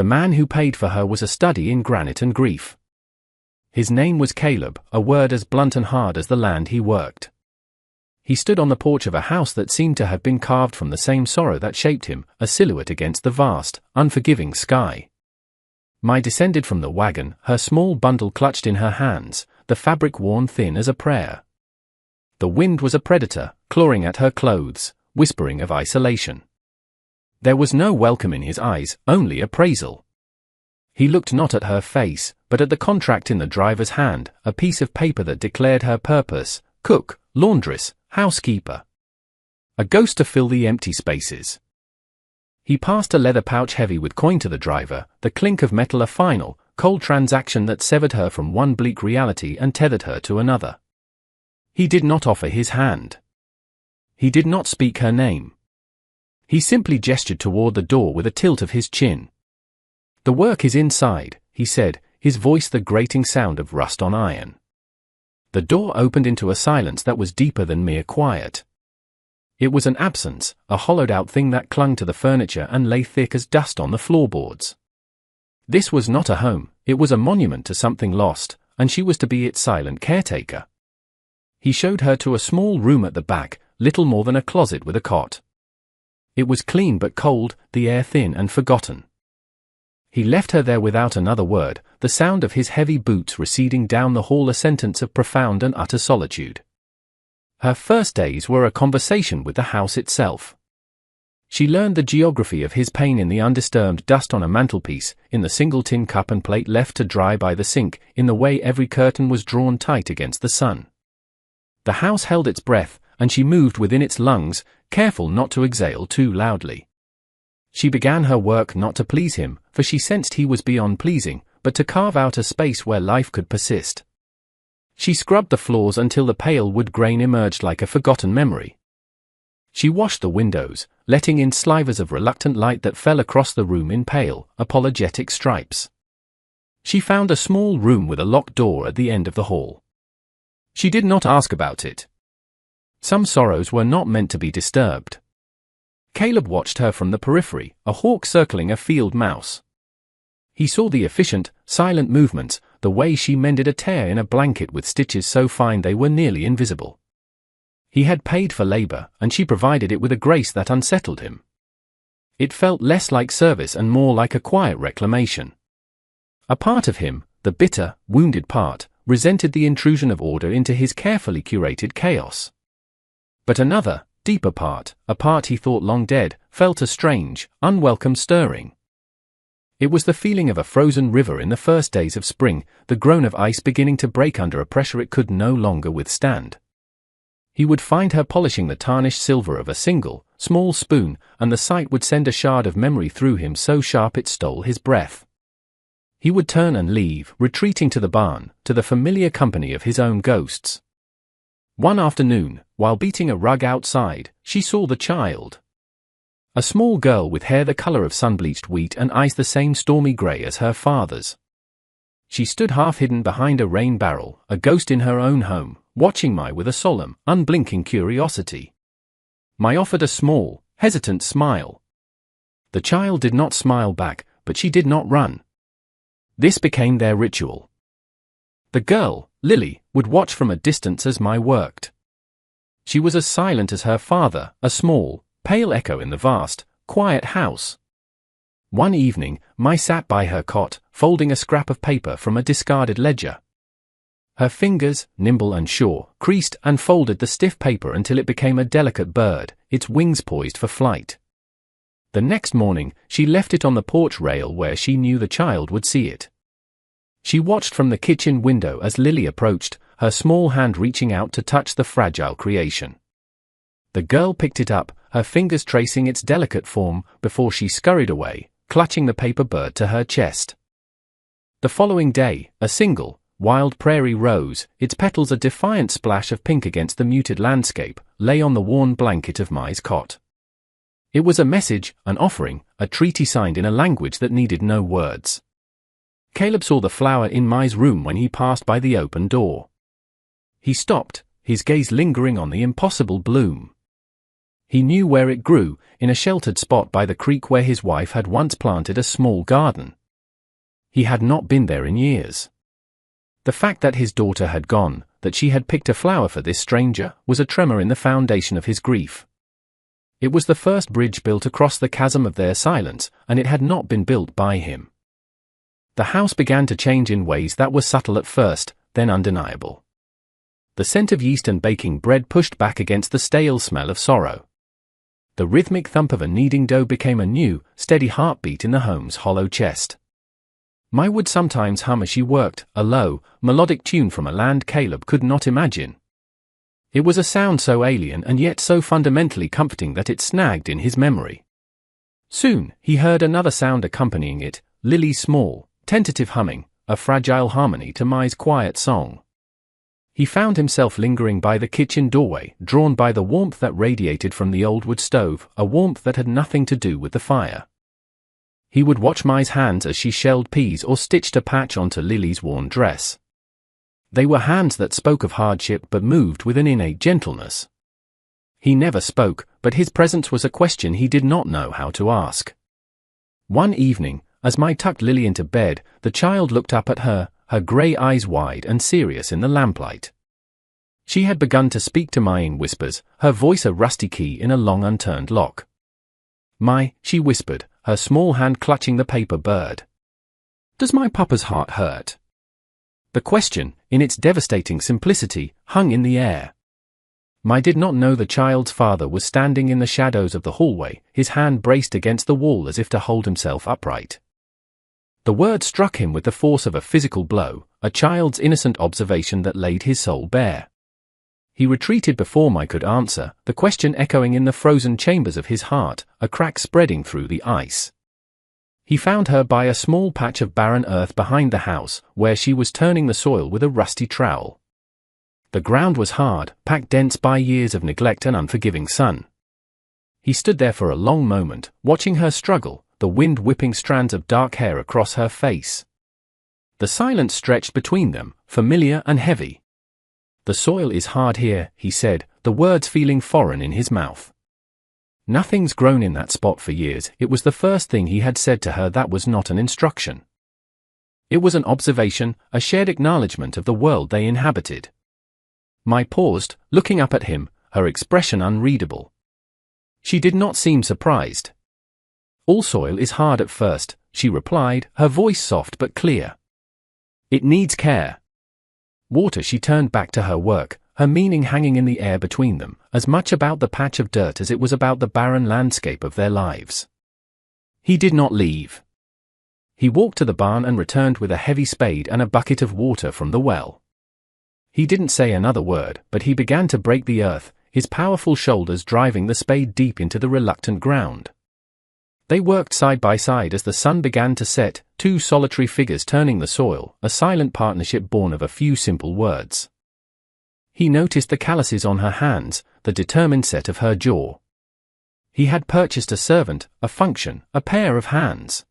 The man who paid for her was a study in granite and grief. His name was Caleb, a word as blunt and hard as the land he worked. He stood on the porch of a house that seemed to have been carved from the same sorrow that shaped him, a silhouette against the vast, unforgiving sky. Mai descended from the wagon, her small bundle clutched in her hands, the fabric worn thin as a prayer. The wind was a predator, clawing at her clothes, whispering of isolation. There was no welcome in his eyes, only appraisal. He looked not at her face, but at the contract in the driver's hand, a piece of paper that declared her purpose: cook, laundress, housekeeper. A ghost to fill the empty spaces. He passed a leather pouch heavy with coin to the driver, the clink of metal a final, cold transaction that severed her from one bleak reality and tethered her to another. He did not offer his hand. He did not speak her name. He simply gestured toward the door with a tilt of his chin. "The work is inside," he said, his voice the grating sound of rust on iron. The door opened into a silence that was deeper than mere quiet. It was an absence, a hollowed-out thing that clung to the furniture and lay thick as dust on the floorboards. This was not a home, it was a monument to something lost, and she was to be its silent caretaker. He showed her to a small room at the back, little more than a closet with a cot. It was clean but cold, the air thin and forgotten. He left her there without another word, the sound of his heavy boots receding down the hall a sentence of profound and utter solitude. Her first days were a conversation with the house itself. She learned the geography of his pain in the undisturbed dust on a mantelpiece, in the single tin cup and plate left to dry by the sink, in the way every curtain was drawn tight against the sun. The house held its breath, and she moved within its lungs, careful not to exhale too loudly. She began her work not to please him, for she sensed he was beyond pleasing, but to carve out a space where life could persist. She scrubbed the floors until the pale wood grain emerged like a forgotten memory. She washed the windows, letting in slivers of reluctant light that fell across the room in pale, apologetic stripes. She found a small room with a locked door at the end of the hall. She did not ask about it. Some sorrows were not meant to be disturbed. Caleb watched her from the periphery, a hawk circling a field mouse. He saw the efficient, silent movements, the way she mended a tear in a blanket with stitches so fine they were nearly invisible. He had paid for labor, and she provided it with a grace that unsettled him. It felt less like service and more like a quiet reclamation. A part of him, the bitter, wounded part, resented the intrusion of order into his carefully curated chaos. But another, deeper part, a part he thought long dead, felt a strange, unwelcome stirring. It was the feeling of a frozen river in the first days of spring, the groan of ice beginning to break under a pressure it could no longer withstand. He would find her polishing the tarnished silver of a single, small spoon, and the sight would send a shard of memory through him so sharp it stole his breath. He would turn and leave, retreating to the barn, to the familiar company of his own ghosts. One afternoon, while beating a rug outside, she saw the child. A small girl with hair the color of sun-bleached wheat and eyes the same stormy gray as her father's. She stood half-hidden behind a rain barrel, a ghost in her own home, watching Mai with a solemn, unblinking curiosity. Mai offered a small, hesitant smile. The child did not smile back, but she did not run. This became their ritual. The girl, Lily, would watch from a distance as Mai worked. She was as silent as her father, a small, pale echo in the vast, quiet house. One evening, Mai sat by her cot, folding a scrap of paper from a discarded ledger. Her fingers, nimble and sure, creased and folded the stiff paper until it became a delicate bird, its wings poised for flight. The next morning, she left it on the porch rail where she knew the child would see it. She watched from the kitchen window as Lily approached, her small hand reaching out to touch the fragile creation. The girl picked it up, her fingers tracing its delicate form, before she scurried away, clutching the paper bird to her chest. The following day, a single, wild prairie rose, its petals a defiant splash of pink against the muted landscape, lay on the worn blanket of Mai's cot. It was a message, an offering, a treaty signed in a language that needed no words. Caleb saw the flower in Mai's room when he passed by the open door. He stopped, his gaze lingering on the impossible bloom. He knew where it grew, in a sheltered spot by the creek where his wife had once planted a small garden. He had not been there in years. The fact that his daughter had gone, that she had picked a flower for this stranger, was a tremor in the foundation of his grief. It was the first bridge built across the chasm of their silence, and it had not been built by him. The house began to change in ways that were subtle at first, then undeniable. The scent of yeast and baking bread pushed back against the stale smell of sorrow. The rhythmic thump of a kneading dough became a new, steady heartbeat in the home's hollow chest. Mai would sometimes hum as she worked, a low, melodic tune from a land Caleb could not imagine. It was a sound so alien and yet so fundamentally comforting that it snagged in his memory. Soon, he heard another sound accompanying it, Lily's small, tentative humming, a fragile harmony to Mai's quiet song. He found himself lingering by the kitchen doorway, drawn by the warmth that radiated from the old wood stove, a warmth that had nothing to do with the fire. He would watch Mai's hands as she shelled peas or stitched a patch onto Lily's worn dress. They were hands that spoke of hardship but moved with an innate gentleness. He never spoke, but his presence was a question he did not know how to ask. One evening, as Mai tucked Lily into bed, the child looked up at her, her grey eyes wide and serious in the lamplight. She had begun to speak to Mai in whispers, her voice a rusty key in a long unturned lock. "Mai," she whispered, her small hand clutching the paper bird. "Does my papa's heart hurt?" The question, in its devastating simplicity, hung in the air. Mai did not know the child's father was standing in the shadows of the hallway, his hand braced against the wall as if to hold himself upright. The word struck him with the force of a physical blow, a child's innocent observation that laid his soul bare. He retreated before Mai could answer, the question echoing in the frozen chambers of his heart, a crack spreading through the ice. He found her by a small patch of barren earth behind the house, where she was turning the soil with a rusty trowel. The ground was hard, packed dense by years of neglect and unforgiving sun. He stood there for a long moment, watching her struggle, the wind whipping strands of dark hair across her face. The silence stretched between them, familiar and heavy. "The soil is hard here," he said, the words feeling foreign in his mouth. Nothing's grown in that spot for years. It was the first thing he had said to her that was not an instruction. It was an observation, a shared acknowledgement of the world they inhabited. Mai paused, looking up at him, her expression unreadable. She did not seem surprised. "All soil is hard at first," she replied, her voice soft but clear. "It needs care." Water. She turned back to her work, her meaning hanging in the air between them, as much about the patch of dirt as it was about the barren landscape of their lives. He did not leave. He walked to the barn and returned with a heavy spade and a bucket of water from the well. He didn't say another word, but he began to break the earth, his powerful shoulders driving the spade deep into the reluctant ground. They worked side by side as the sun began to set, two solitary figures turning the soil, a silent partnership born of a few simple words. He noticed the calluses on her hands, the determined set of her jaw. He had purchased a servant, a function, a pair of hands.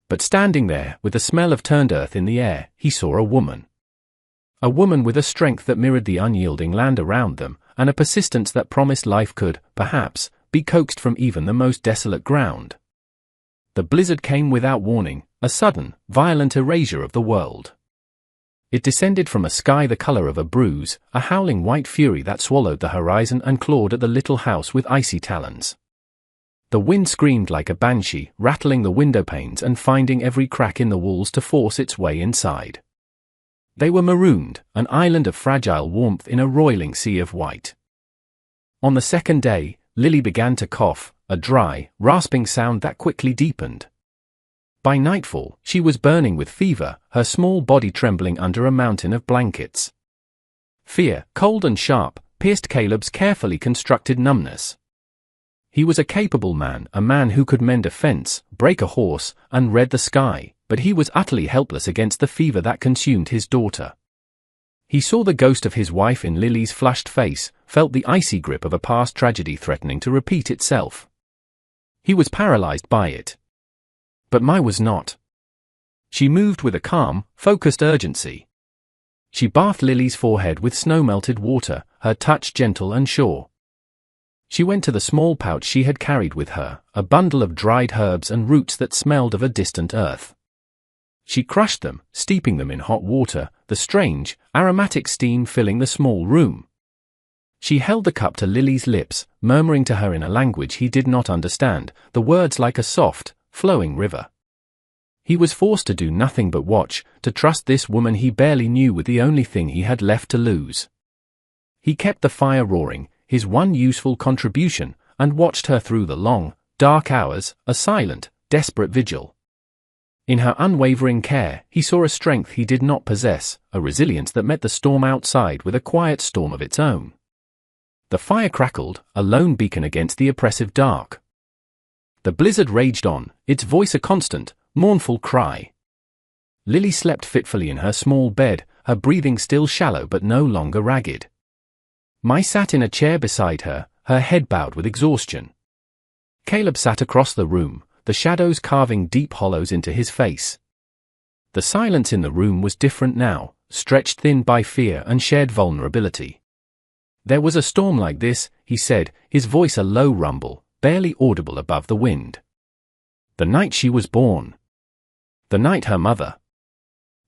But standing there, with the smell of turned earth in the air, he saw a woman. A woman with a strength that mirrored the unyielding land around them, and a persistence that promised life could, perhaps, be coaxed from even the most desolate ground. The blizzard came without warning, a sudden, violent erasure of the world. It descended from a sky the color of a bruise, a howling white fury that swallowed the horizon and clawed at the little house with icy talons. The wind screamed like a banshee, rattling the window panes and finding every crack in the walls to force its way inside. They were marooned, an island of fragile warmth in a roiling sea of white. On the second day, Lily began to cough, a dry, rasping sound that quickly deepened. By nightfall, she was burning with fever, her small body trembling under a mountain of blankets. Fear, cold and sharp, pierced Caleb's carefully constructed numbness. He was a capable man, a man who could mend a fence, break a horse, and read the sky, but he was utterly helpless against the fever that consumed his daughter. He saw the ghost of his wife in Lily's flushed face, felt the icy grip of a past tragedy threatening to repeat itself. He was paralyzed by it. But Mai was not. She moved with a calm, focused urgency. She bathed Lily's forehead with snow-melted water, her touch gentle and sure. She went to the small pouch she had carried with her, a bundle of dried herbs and roots that smelled of a distant earth. She crushed them, steeping them in hot water, the strange, aromatic steam filling the small room. She held the cup to Lily's lips, murmuring to her in a language he did not understand, the words like a soft, flowing river. He was forced to do nothing but watch, to trust this woman he barely knew with the only thing he had left to lose. He kept the fire roaring, his one useful contribution, and watched her through the long, dark hours, a silent, desperate vigil. In her unwavering care, he saw a strength he did not possess, a resilience that met the storm outside with a quiet storm of its own. The fire crackled, a lone beacon against the oppressive dark. The blizzard raged on, its voice a constant, mournful cry. Lily slept fitfully in her small bed, her breathing still shallow but no longer ragged. Mai sat in a chair beside her, her head bowed with exhaustion. Caleb sat across the room, the shadows carving deep hollows into his face. The silence in the room was different now, stretched thin by fear and shared vulnerability. There was a storm like this, he said, his voice a low rumble, barely audible above the wind. The night she was born. The night her mother.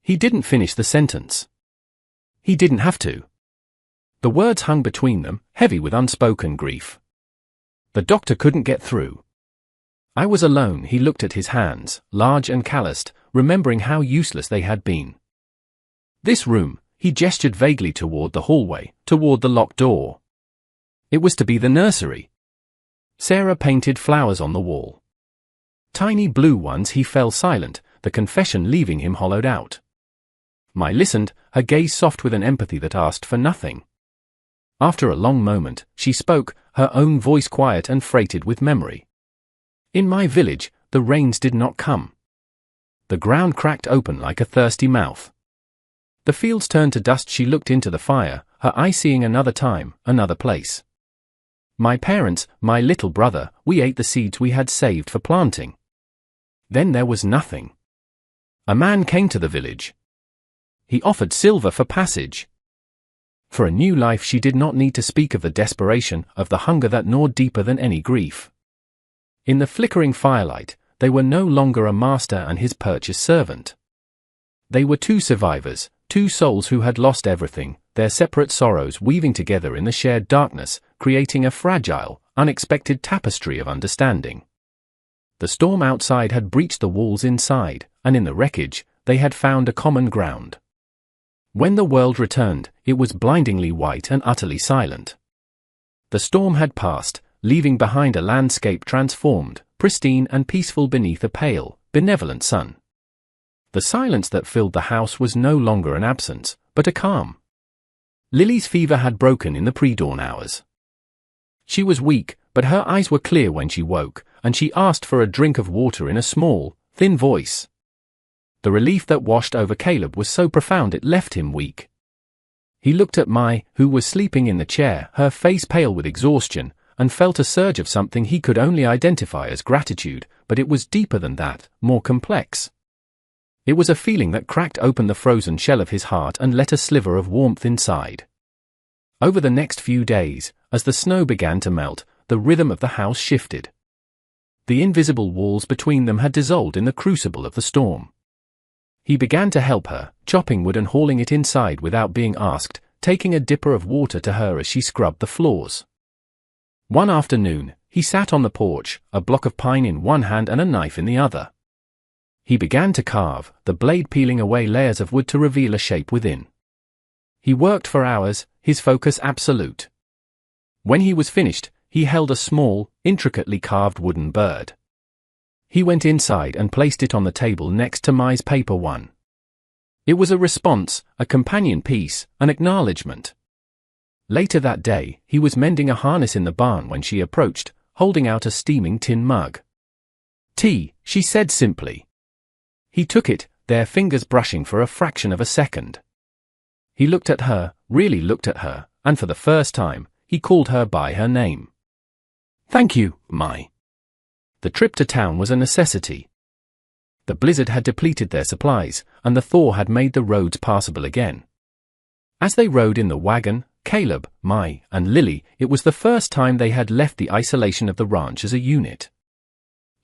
He didn't finish the sentence. He didn't have to. The words hung between them, heavy with unspoken grief. The doctor couldn't get through. I was alone. He looked at his hands, large and calloused, remembering how useless they had been. This room, he gestured vaguely toward the hallway, toward the locked door. It was to be the nursery. Sarah painted flowers on the wall. Tiny blue ones. He fell silent, the confession leaving him hollowed out. Mai listened, her gaze soft with an empathy that asked for nothing. After a long moment, she spoke, her own voice quiet and freighted with memory. In my village, the rains did not come. The ground cracked open like a thirsty mouth. The fields turned to dust. She looked into the fire, her eye seeing another time, another place. My parents, my little brother, we ate the seeds we had saved for planting. Then there was nothing. A man came to the village. He offered silver for passage. For a new life. She did not need to speak of the desperation, of the hunger that gnawed deeper than any grief. In the flickering firelight, they were no longer a master and his purchased servant. They were two survivors, two souls who had lost everything, their separate sorrows weaving together in the shared darkness, creating a fragile, unexpected tapestry of understanding. The storm outside had breached the walls inside, and in the wreckage, they had found a common ground. When the world returned, it was blindingly white and utterly silent. The storm had passed, leaving behind a landscape transformed, pristine and peaceful beneath a pale, benevolent sun. The silence that filled the house was no longer an absence, but a calm. Lily's fever had broken in the pre-dawn hours. She was weak, but her eyes were clear when she woke, and she asked for a drink of water in a small, thin voice. The relief that washed over Caleb was so profound it left him weak. He looked at Mai, who was sleeping in the chair, her face pale with exhaustion, and felt a surge of something he could only identify as gratitude, but it was deeper than that, more complex. It was a feeling that cracked open the frozen shell of his heart and let a sliver of warmth inside. Over the next few days, as the snow began to melt, the rhythm of the house shifted. The invisible walls between them had dissolved in the crucible of the storm. He began to help her, chopping wood and hauling it inside without being asked, taking a dipper of water to her as she scrubbed the floors. One afternoon, he sat on the porch, a block of pine in one hand and a knife in the other. He began to carve, the blade peeling away layers of wood to reveal a shape within. He worked for hours, his focus absolute. When he was finished, he held a small, intricately carved wooden bird. He went inside and placed it on the table next to Mai's paper one. It was a response, a companion piece, an acknowledgement. Later that day, he was mending a harness in the barn when she approached, holding out a steaming tin mug. "Tea," she said simply. He took it, their fingers brushing for a fraction of a second. He looked at her, really looked at her, and for the first time, he called her by her name. "Thank you, Mai." The trip to town was a necessity. The blizzard had depleted their supplies, and the thaw had made the roads passable again. As they rode in the wagon, Caleb, Mai, and Lily, it was the first time they had left the isolation of the ranch as a unit.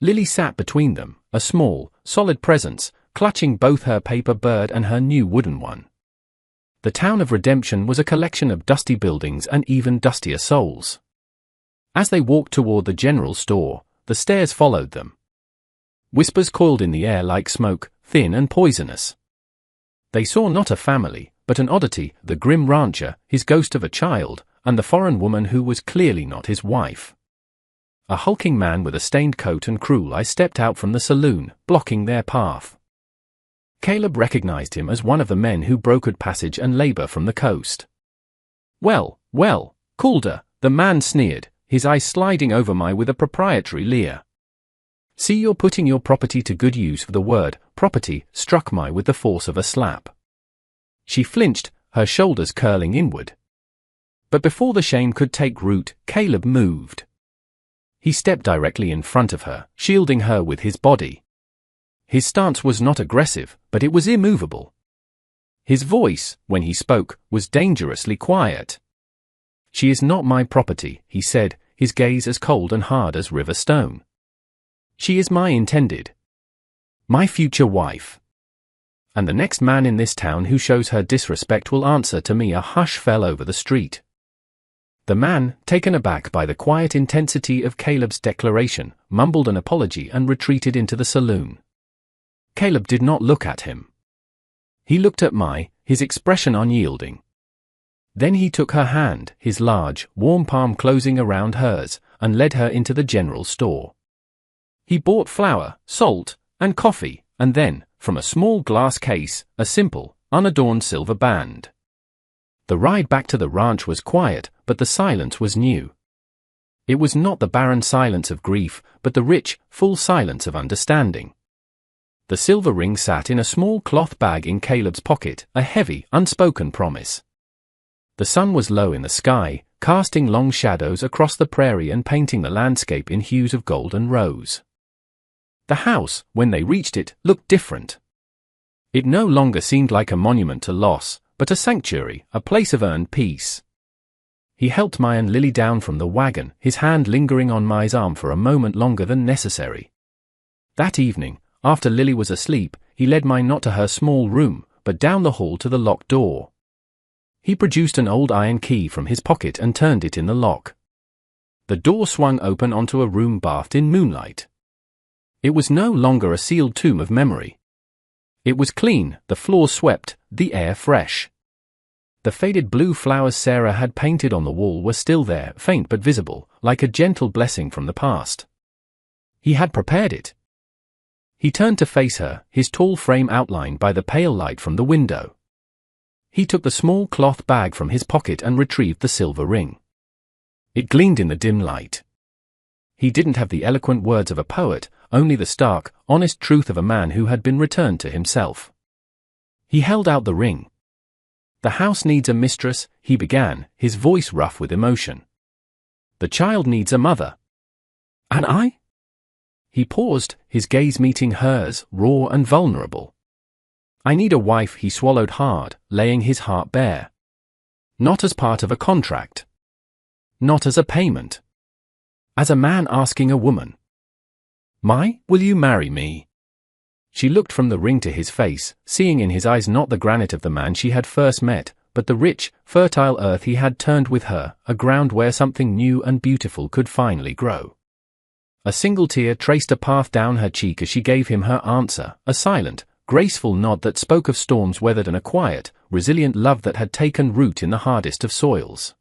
Lily sat between them, a small, solid presence, clutching both her paper bird and her new wooden one. The town of Redemption was a collection of dusty buildings and even dustier souls. As they walked toward the general store, the stares followed them. Whispers coiled in the air like smoke, thin and poisonous. They saw not a family, but an oddity, the grim rancher, his ghost of a child, and the foreign woman who was clearly not his wife. A hulking man with a stained coat and cruel eye stepped out from the saloon, blocking their path. Caleb recognized him as one of the men who brokered passage and labor from the coast. "Well, well, Calder," the man sneered, his eyes sliding over Mai with a proprietary leer. "See, you're putting your property to good use." For the word property struck Mai with the force of a slap. She flinched, her shoulders curling inward. But before the shame could take root, Caleb moved. He stepped directly in front of her, shielding her with his body. His stance was not aggressive, but it was immovable. His voice, when he spoke, was dangerously quiet. "She is not my property," he said, his gaze as cold and hard as river stone. "She is my intended. My future wife. And the next man in this town who shows her disrespect will answer to me." A hush fell over the street. The man, taken aback by the quiet intensity of Caleb's declaration, mumbled an apology and retreated into the saloon. Caleb did not look at him. He looked at Mai, his expression unyielding. Then he took her hand, his large, warm palm closing around hers, and led her into the general store. He bought flour, salt, and coffee, and then, from a small glass case, a simple, unadorned silver band. The ride back to the ranch was quiet, but the silence was new. It was not the barren silence of grief, but the rich, full silence of understanding. The silver ring sat in a small cloth bag in Caleb's pocket, a heavy, unspoken promise. The sun was low in the sky, casting long shadows across the prairie and painting the landscape in hues of gold and rose. The house, when they reached it, looked different. It no longer seemed like a monument to loss, but a sanctuary, a place of earned peace. He helped Mai and Lily down from the wagon, his hand lingering on Mai's arm for a moment longer than necessary. That evening, after Lily was asleep, he led Mai not to her small room, but down the hall to the locked door. He produced an old iron key from his pocket and turned it in the lock. The door swung open onto a room bathed in moonlight. It was no longer a sealed tomb of memory. It was clean, the floor swept, the air fresh. The faded blue flowers Sarah had painted on the wall were still there, faint but visible, like a gentle blessing from the past. He had prepared it. He turned to face her, his tall frame outlined by the pale light from the window. He took the small cloth bag from his pocket and retrieved the silver ring. It gleamed in the dim light. He didn't have the eloquent words of a poet, only the stark, honest truth of a man who had been returned to himself. He held out the ring. "The house needs a mistress," he began, his voice rough with emotion. "The child needs a mother." "And I?" He paused, his gaze meeting hers, raw and vulnerable. "I need a wife," he swallowed hard, laying his heart bare. "Not as part of a contract. Not as a payment. As a man asking a woman. Mai, will you marry me?" She looked from the ring to his face, seeing in his eyes not the granite of the man she had first met, but the rich, fertile earth he had turned with her, a ground where something new and beautiful could finally grow. A single tear traced a path down her cheek as she gave him her answer, a silent, graceful nod that spoke of storms weathered and a quiet, resilient love that had taken root in the hardest of soils.